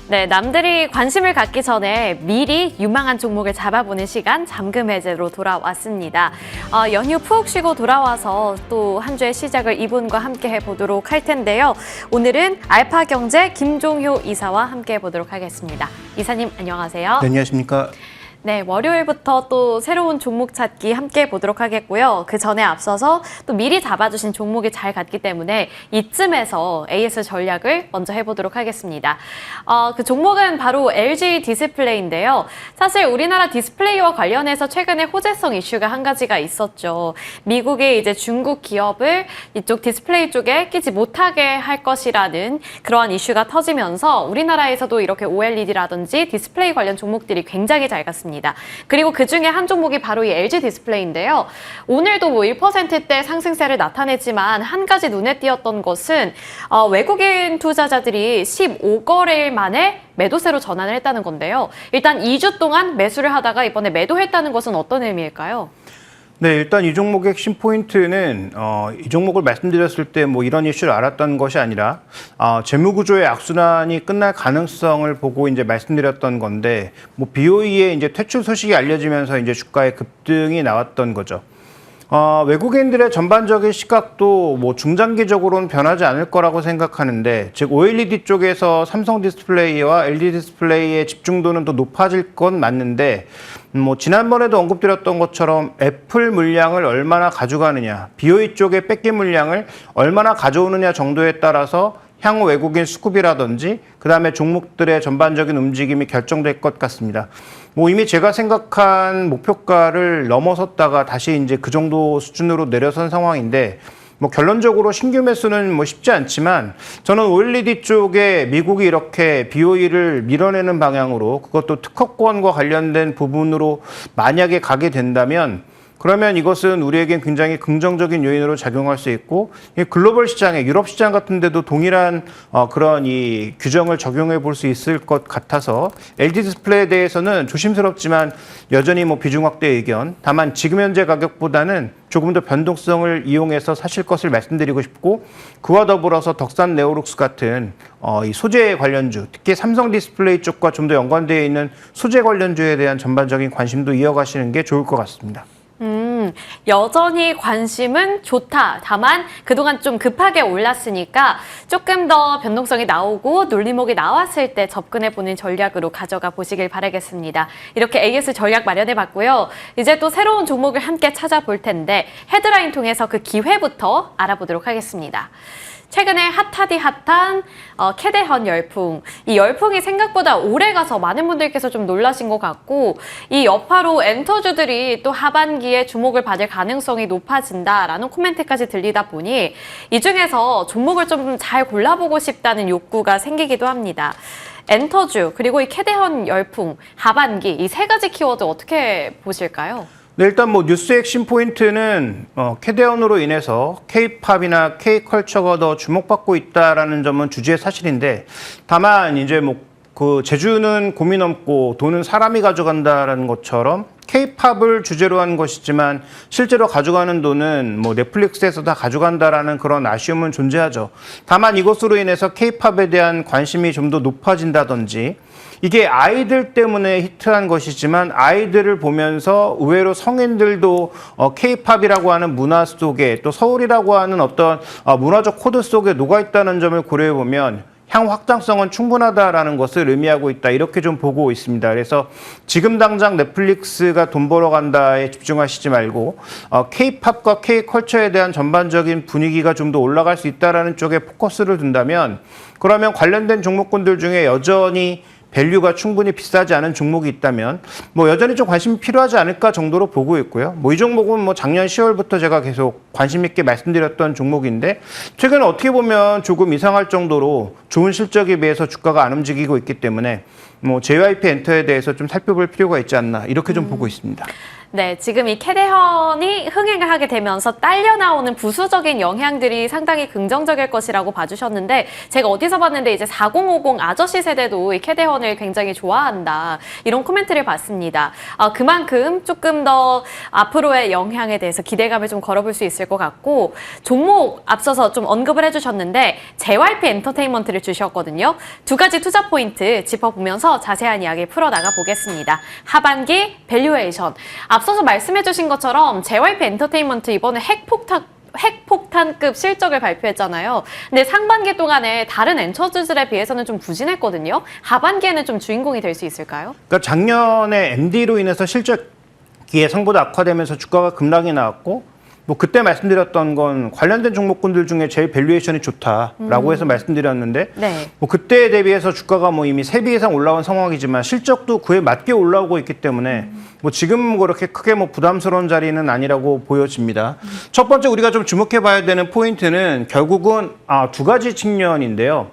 네, 남들이 관심을 갖기 전에 미리 유망한 종목을 잡아보는 시간 잠금 해제로 돌아왔습니다. 연휴 푹 쉬고 돌아와서 또 한 주의 시작을 이분과 함께 해보도록 할 텐데요. 오늘은 알파경제 김종효 이사와 함께 해보도록 하겠습니다. 이사님 안녕하세요. 네, 안녕하십니까. 네, 월요일부터 또 새로운 종목 찾기 함께 보도록 하겠고요. 그 전에 앞서서 또 미리 잡아주신 종목이 잘 갔기 때문에 이쯤에서 AS 전략을 먼저 해보도록 하겠습니다. 그 종목은 바로 LG 디스플레이인데요. 사실 우리나라 디스플레이와 관련해서 최근에 호재성 이슈가 한 가지가 있었죠. 미국이 이제 중국 기업을 이쪽 디스플레이 쪽에 끼지 못하게 할 것이라는 그러한 이슈가 터지면서 우리나라에서도 이렇게 OLED라든지 디스플레이 관련 종목들이 굉장히 잘 갔습니다. 그리고 그중에 한 종목이 바로 이 LG 디스플레이인데요. 오늘도 뭐 1%대 상승세를 나타냈지만 한 가지 눈에 띄었던 것은 외국인 투자자들이 15거래일 만에 매도세로 전환을 했다는 건데요. 일단 2주 동안 매수를 하다가 이번에 매도했다는 것은 어떤 의미일까요? 네, 일단 이 종목의 핵심 포인트는 이 종목을 말씀드렸을 때 뭐 이런 이슈를 알았던 것이 아니라 재무구조의 악순환이 끝날 가능성을 보고 이제 말씀드렸던 건데 뭐 BOE의 이제 퇴출 소식이 알려지면서 이제 주가의 급등이 나왔던 거죠. 외국인들의 전반적인 시각도 뭐 중장기적으로는 변하지 않을 거라고 생각하는데, 즉 OLED 쪽에서 삼성 디스플레이와 LG 디스플레이의 집중도는 더 높아질 건 맞는데, 뭐 지난번에도 언급드렸던 것처럼 애플 물량을 얼마나 가져가느냐, BOE 쪽의 뺏긴 물량을 얼마나 가져오느냐 정도에 따라서 향후 외국인 수급이라든지 그다음에 종목들의 전반적인 움직임이 결정될 것 같습니다. 뭐 이미 제가 생각한 목표가를 넘어섰다가 다시 이제 그 정도 수준으로 내려선 상황인데, 뭐 결론적으로 신규 매수는 뭐 쉽지 않지만 저는 OLED 쪽에 미국이 이렇게 BOE를 밀어내는 방향으로, 그것도 특허권과 관련된 부분으로 만약에 가게 된다면, 그러면 이것은 우리에겐 굉장히 긍정적인 요인으로 작용할 수 있고, 글로벌 시장에, 유럽 시장 같은 데도 동일한 그런 이 규정을 적용해 볼 수 있을 것 같아서 LG 디스플레이에 대해서는 조심스럽지만 여전히 뭐 비중 확대 의견, 다만 지금 현재 가격보다는 조금 더 변동성을 이용해서 사실 것을 말씀드리고 싶고, 그와 더불어서 덕산 네오룩스 같은 이 소재 관련주, 특히 삼성 디스플레이 쪽과 좀 더 연관되어 있는 소재 관련주에 대한 전반적인 관심도 이어가시는 게 좋을 것 같습니다. 여전히 관심은 좋다. 다만 그동안 좀 급하게 올랐으니까 조금 더 변동성이 나오고 눌림목이 나왔을 때 접근해보는 전략으로 가져가 보시길 바라겠습니다. 이렇게 AS 전략 마련해봤고요. 이제 또 새로운 종목을 함께 찾아볼 텐데 헤드라인 통해서 그 기회부터 알아보도록 하겠습니다. 최근에 핫하디 핫한 캐대헌 열풍. 이 열풍이 생각보다 오래 가서 많은 분들께서 좀 놀라신 것 같고, 이 여파로 엔터주들이 또 하반기에 주목을 받을 가능성이 높아진다라는 코멘트까지 들리다 보니 이 중에서 종목을 좀 잘 골라보고 싶다는 욕구가 생기기도 합니다. 엔터주, 그리고 이 캐대헌 열풍, 하반기 이 세 가지 키워드 어떻게 보실까요? 네, 일단 뭐 뉴스의 핵심 포인트는 캐대헌으로 인해서 K-팝이나 K-컬처가 더 주목받고 있다라는 점은 주지의 사실인데, 다만 이제 뭐 그 재주는 곰이 넘고 돈은 사람이 가져간다라는 것처럼 K-팝을 주제로 한 것이지만 실제로 가져가는 돈은 뭐 넷플릭스에서 다 가져간다라는 그런 아쉬움은 존재하죠. 다만 이것으로 인해서 K-팝에 대한 관심이 좀 더 높아진다든지, 이게 아이들 때문에 히트한 것이지만 아이들을 보면서 의외로 성인들도 K-팝이라고 하는 문화 속에, 또 서울이라고 하는 어떤 문화적 코드 속에 녹아있다는 점을 고려해보면 향후 확장성은 충분하다라는 것을 의미하고 있다, 이렇게 좀 보고 있습니다. 그래서 지금 당장 넷플릭스가 돈 벌어간다에 집중하시지 말고 K-팝과 K-컬처에 대한 전반적인 분위기가 좀 더 올라갈 수 있다는 쪽에 포커스를 둔다면, 그러면 관련된 종목군들 중에 여전히 밸류가 충분히 비싸지 않은 종목이 있다면 뭐 여전히 좀 관심이 필요하지 않을까 정도로 보고 있고요. 뭐 이 종목은 뭐 작년 10월부터 제가 계속 관심 있게 말씀드렸던 종목인데, 최근에 어떻게 보면 조금 이상할 정도로 좋은 실적에 비해서 주가가 안 움직이고 있기 때문에 뭐 JYP 엔터에 대해서 좀 살펴볼 필요가 있지 않나 이렇게 좀 보고 있습니다. 네, 지금 이 캐대헌이 흥행을 하게 되면서 딸려 나오는 부수적인 영향들이 상당히 긍정적일 것이라고 봐주셨는데 제가 어디서 봤는데 이제 4050 아저씨 세대도 이 캐대헌을 굉장히 좋아한다 이런 코멘트를 봤습니다. 그만큼 조금 더 앞으로의 영향에 대해서 기대감을 좀 걸어볼 수 있을 것 같고 종목 앞서서 좀 언급을 해주셨는데 JYP 엔터테인먼트를 주셨거든요. 두 가지 투자 포인트 짚어보면서 자세한 이야기 풀어나가 보겠습니다. 하반기 밸류에이션. 앞서서 말씀해주신 것처럼 JYP 엔터테인먼트 이번에 핵폭탄급 실적을 발표했잖아요. 근데 상반기 동안에 다른 엔터주들에 비해서는 좀 부진했거든요. 하반기에는 좀 주인공이 될 수 있을까요? 그러니까 작년에 MD로 인해서 실적이 예상보다 악화되면서 주가가 급락이 나왔고 뭐 그때 말씀드렸던 건 관련된 종목군들 중에 제일 밸류에이션이 좋다라고 해서 말씀드렸는데 네. 뭐 그때에 대비해서 주가가 뭐 이미 3배 이상 올라온 상황이지만 실적도 그에 맞게 올라오고 있기 때문에 뭐 지금 그렇게 크게 뭐 부담스러운 자리는 아니라고 보여집니다. 첫 번째 우리가 좀 주목해 봐야 되는 포인트는 결국은 두 가지 측면인데요.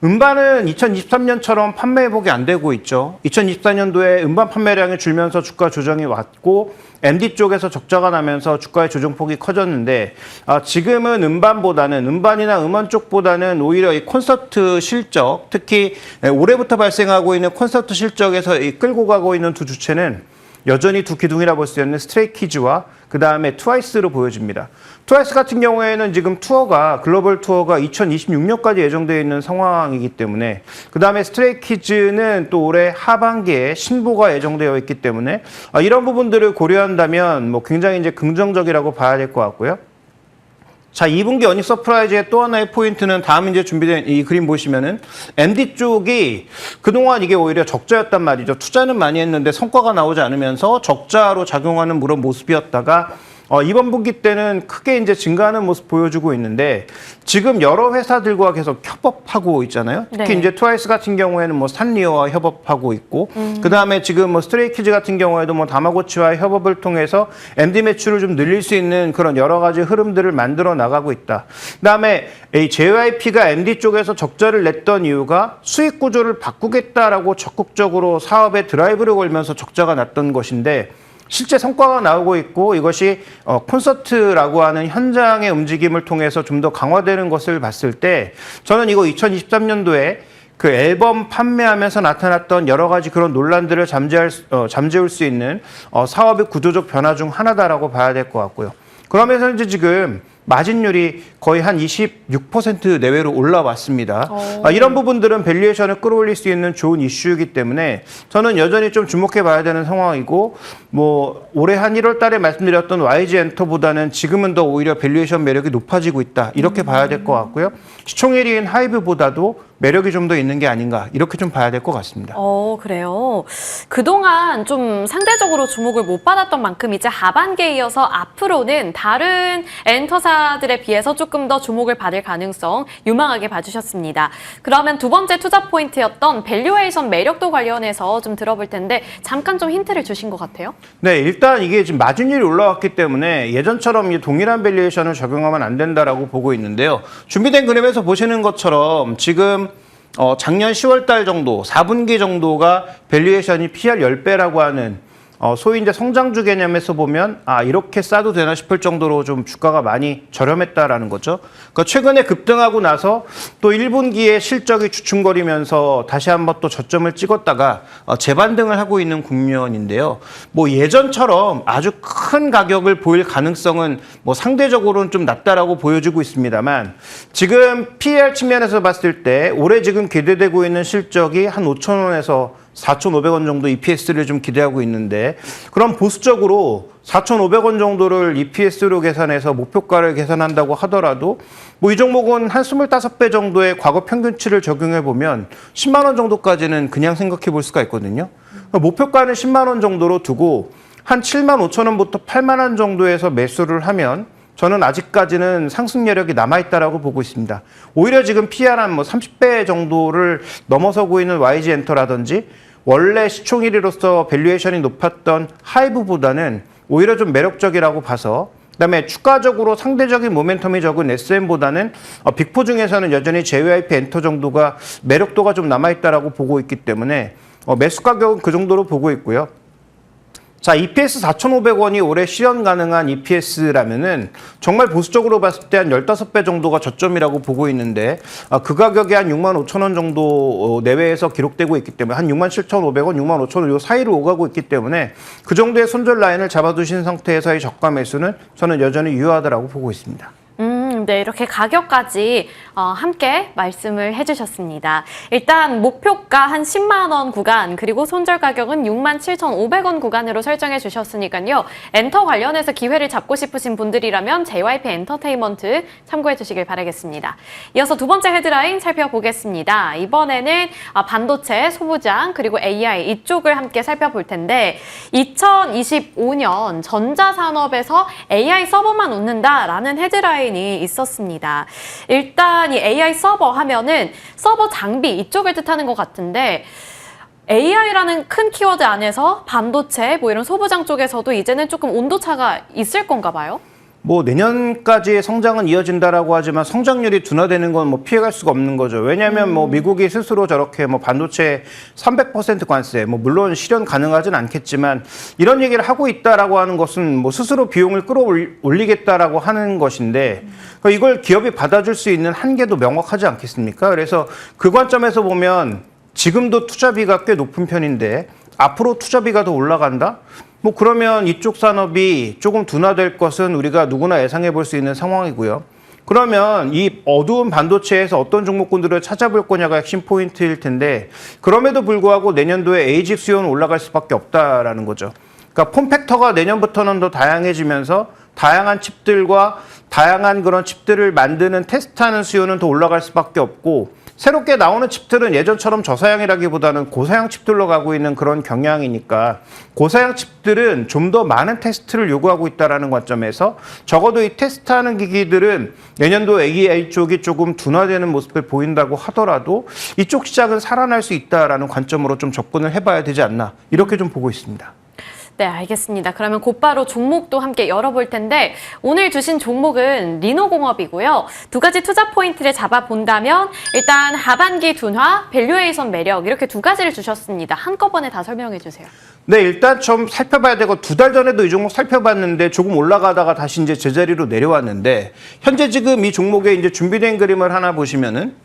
음반은 2023년처럼 판매 회복이 안 되고 있죠. 2024년도에 음반 판매량이 줄면서 주가 조정이 왔고 MD 쪽에서 적자가 나면서 주가의 조정폭이 커졌는데 지금은 음반이나 음원 쪽보다는 오히려 이 콘서트 실적, 특히 올해부터 발생하고 있는 콘서트 실적에서 끌고 가고 있는 두 주체는 여전히 두 기둥이라 볼 수 있는 스트레이키즈와 그 다음에 트와이스로 보여집니다. 트와이스 같은 경우에는 지금 글로벌 투어가 2026년까지 예정되어 있는 상황이기 때문에 그 다음에 스트레이키즈는 또 올해 하반기에 신보가 예정되어 있기 때문에 이런 부분들을 고려한다면 뭐 굉장히 이제 긍정적이라고 봐야 될 것 같고요. 자, 2분기 어닝 서프라이즈의 또 하나의 포인트는 다음 이제 준비된 이 그림 보시면은 MD 쪽이 그동안 이게 오히려 적자였단 말이죠. 투자는 많이 했는데 성과가 나오지 않으면서 적자로 작용하는 그런 모습이었다가 이번 분기 때는 크게 이제 증가하는 모습 보여주고 있는데 지금 여러 회사들과 계속 협업하고 있잖아요. 특히 네. 이제 트와이스 같은 경우에는 뭐 산리오와 협업하고 있고 그 다음에 지금 뭐 스트레이키즈 같은 경우에도 뭐 다마고치와 협업을 통해서 MD 매출을 좀 늘릴 수 있는 그런 여러 가지 흐름들을 만들어 나가고 있다. 그 다음에 이 JYP가 MD 쪽에서 적자를 냈던 이유가 수익 구조를 바꾸겠다라고 적극적으로 사업에 드라이브를 걸면서 적자가 났던 것인데 실제 성과가 나오고 있고 이것이 콘서트라고 하는 현장의 움직임을 통해서 좀 더 강화되는 것을 봤을 때 저는 이거 2023년도에 그 앨범 판매하면서 나타났던 여러 가지 그런 논란들을 잠재울 수 있는 사업의 구조적 변화 중 하나다라고 봐야 될 것 같고요. 그러면서 이제 지금 마진율이 거의 한 26% 내외로 올라왔습니다. 이런 부분들은 밸류에이션을 끌어올릴 수 있는 좋은 이슈이기 때문에 저는 여전히 좀 주목해 봐야 되는 상황이고 뭐 올해 한 1월 달에 말씀드렸던 YG 엔터보다는 지금은 더 오히려 밸류에이션 매력이 높아지고 있다. 이렇게 봐야 될 것 같고요. 시총 1위인 하이브보다도 매력이 좀 더 있는 게 아닌가 이렇게 좀 봐야 될 것 같습니다. 그래요. 그동안 좀 상대적으로 주목을 못 받았던 만큼 이제 하반기에 이어서 앞으로는 다른 엔터사들에 비해서 조금 더 주목을 받을 가능성 유망하게 봐주셨습니다. 그러면 두 번째 투자 포인트였던 밸류에이션 매력도 관련해서 좀 들어볼 텐데 잠깐 좀 힌트를 주신 것 같아요. 네, 일단 이게 지금 마진율이 올라왔기 때문에 예전처럼 동일한 밸류에이션을 적용하면 안 된다라고 보고 있는데요. 준비된 그림에서 보시는 것처럼 지금 작년 10월 달 정도, 4분기 정도가 밸류에이션이 PR 10배라고 하는 소위 이제 성장주 개념에서 보면 이렇게 싸도 되나 싶을 정도로 좀 주가가 많이 저렴했다라는 거죠. 그러니까 최근에 급등하고 나서 또 1분기에 실적이 주춤거리면서 다시 한번 또 저점을 찍었다가 재반등을 하고 있는 국면인데요. 뭐 예전처럼 아주 큰 가격을 보일 가능성은 뭐 상대적으로는 좀 낮다라고 보여지고 있습니다만 지금 PER 측면에서 봤을 때 올해 지금 기대되고 있는 실적이 한 5,000원에서 4,500원 정도 EPS를 좀 기대하고 있는데 그럼 보수적으로 4,500원 정도를 EPS로 계산해서 목표가를 계산한다고 하더라도 뭐 이 종목은 한 25배 정도의 과거 평균치를 적용해 보면 10만 원 정도까지는 그냥 생각해 볼 수가 있거든요. 목표가는 10만 원 정도로 두고 한 7만 5천 원부터 8만 원 정도에서 매수를 하면 저는 아직까지는 상승 여력이 남아있다라고 보고 있습니다. 오히려 지금 PR 한 30배 정도를 넘어서고 있는 YG 엔터라든지 원래 시총 1위로서 밸류에이션이 높았던 하이브보다는 오히려 좀 매력적이라고 봐서 그다음에 추가적으로 상대적인 모멘텀이 적은 SM보다는 빅4 중에서는 여전히 JYP 엔터 정도가 매력도가 좀 남아있다라고 보고 있기 때문에 매수 가격은 그 정도로 보고 있고요. 자, EPS 4,500원이 올해 실현 가능한 EPS라면은 정말 보수적으로 봤을 때 한 15배 정도가 저점이라고 보고 있는데 그 가격이 한 65,000원 정도 내외에서 기록되고 있기 때문에 한 67,500원, 65,000원 요 사이로 오가고 있기 때문에 그 정도의 손절 라인을 잡아두신 상태에서의 저가 매수는 저는 여전히 유효하다라고 보고 있습니다. 네, 이렇게 가격까지 함께 말씀을 해주셨습니다. 일단 목표가 한 10만 원 구간, 그리고 손절 가격은 67,500원 구간으로 설정해 주셨으니까요. 엔터 관련해서 기회를 잡고 싶으신 분들이라면 JYP 엔터테인먼트 참고해 주시길 바라겠습니다. 이어서 두 번째 헤드라인 살펴보겠습니다. 이번에는 반도체, 소부장, 그리고 AI 이쪽을 함께 살펴볼 텐데 2025년 전자산업에서 AI 서버만 웃는다라는 헤드라인이 있었습니다. 일단 이 AI 서버 하면은 서버 장비 이쪽을 뜻하는 것 같은데 AI라는 큰 키워드 안에서 반도체 뭐 이런 소부장 쪽에서도 이제는 조금 온도차가 있을 건가 봐요? 뭐 내년까지의 성장은 이어진다라고 하지만 성장률이 둔화되는 건 뭐 피해갈 수가 없는 거죠. 왜냐하면 뭐 미국이 스스로 저렇게 뭐 반도체 300% 관세, 뭐 물론 실현 가능하진 않겠지만 이런 얘기를 하고 있다라고 하는 것은 뭐 스스로 비용을 끌어올리겠다라고 하는 것인데 이걸 기업이 받아줄 수 있는 한계도 명확하지 않겠습니까? 그래서 그 관점에서 보면 지금도 투자비가 꽤 높은 편인데 앞으로 투자비가 더 올라간다? 뭐 그러면 이쪽 산업이 조금 둔화될 것은 우리가 누구나 예상해 볼 수 있는 상황이고요. 그러면 이 어두운 반도체에서 어떤 종목군들을 찾아볼 거냐가 핵심 포인트일 텐데 그럼에도 불구하고 내년도에 AGIP 수요는 올라갈 수밖에 없다라는 거죠. 그러니까 폼팩터가 내년부터는 더 다양해지면서 다양한 칩들과 다양한 그런 칩들을 만드는 테스트하는 수요는 더 올라갈 수밖에 없고 새롭게 나오는 칩들은 예전처럼 저사양이라기보다는 고사양 칩들로 가고 있는 그런 경향이니까 고사양 칩들은 좀 더 많은 테스트를 요구하고 있다는 관점에서 적어도 이 테스트하는 기기들은 내년도 AI 쪽이 조금 둔화되는 모습을 보인다고 하더라도 이쪽 시장은 살아날 수 있다는 관점으로 좀 접근을 해봐야 되지 않나 이렇게 좀 보고 있습니다. 네, 알겠습니다. 그러면 곧바로 종목도 함께 열어볼 텐데 오늘 주신 종목은 리노공업이고요. 두 가지 투자 포인트를 잡아본다면 일단 하반기 둔화, 밸류에이션 매력 이렇게 두 가지를 주셨습니다. 한꺼번에 다 설명해 주세요. 네, 일단 좀 살펴봐야 되고 2달 전에도 이 종목 살펴봤는데 조금 올라가다가 다시 이제 제자리로 내려왔는데 현재 지금 이 종목에 이제 준비된 그림을 하나 보시면은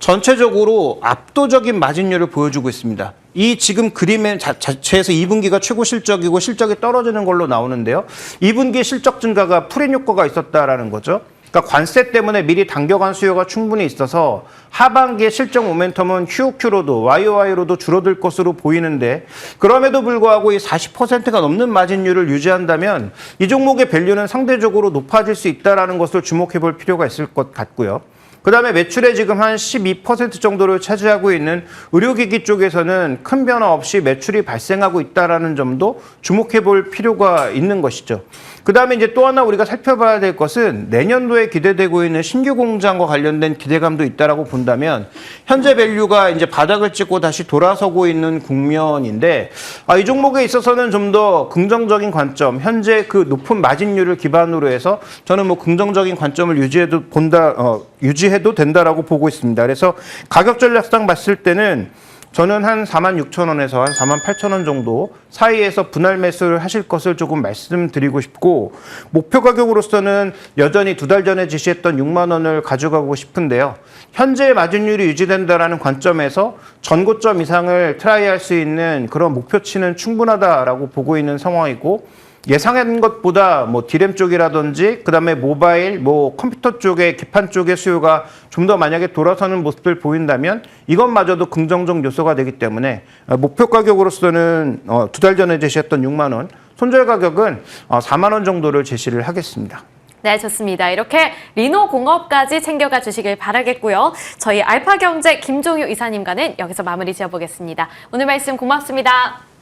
전체적으로 압도적인 마진율을 보여주고 있습니다. 이 지금 그림의 자체에서 2분기가 최고 실적이고 실적이 떨어지는 걸로 나오는데요. 2분기 실적 증가가 풀인 효과가 있었다라는 거죠. 그러니까 관세 때문에 미리 당겨간 수요가 충분히 있어서 하반기의 실적 모멘텀은 QOQ로도 YOY로도 줄어들 것으로 보이는데 그럼에도 불구하고 이 40%가 넘는 마진율을 유지한다면 이 종목의 밸류는 상대적으로 높아질 수 있다는 것을 주목해 볼 필요가 있을 것 같고요. 그 다음에 매출에 지금 한 12% 정도를 차지하고 있는 의료기기 쪽에서는 큰 변화 없이 매출이 발생하고 있다는 점도 주목해 볼 필요가 있는 것이죠. 그 다음에 이제 또 하나 우리가 살펴봐야 될 것은 내년도에 기대되고 있는 신규 공장과 관련된 기대감도 있다라고 본다면 현재 밸류가 이제 바닥을 찍고 다시 돌아서고 있는 국면인데 이 종목에 있어서는 좀 더 긍정적인 관점, 현재 그 높은 마진율을 기반으로 해서 저는 뭐 긍정적인 관점을 유지해도 된다라고 보고 있습니다. 그래서 가격 전략상 봤을 때는 저는 한 46,000원에서 한 48,000원 정도 사이에서 분할 매수를 하실 것을 조금 말씀드리고 싶고 목표 가격으로서는 여전히 2달 전에 지시했던 6만 원을 가져가고 싶은데요. 현재 마진율이 유지된다는 관점에서 전고점 이상을 트라이할 수 있는 그런 목표치는 충분하다라고 보고 있는 상황이고 예상한 것보다 뭐 디램 쪽이라든지 그다음에 모바일, 뭐 컴퓨터 쪽의 기판 쪽의 수요가 좀 더 만약에 돌아서는 모습을 보인다면 이것마저도 긍정적 요소가 되기 때문에 목표 가격으로서는 2달 전에 제시했던 6만 원, 손절 가격은 4만 원 정도를 제시를 하겠습니다. 네, 좋습니다. 이렇게 리노공업까지 챙겨가 주시길 바라겠고요. 저희 알파경제 김종유 이사님과는 여기서 마무리 지어보겠습니다. 오늘 말씀 고맙습니다.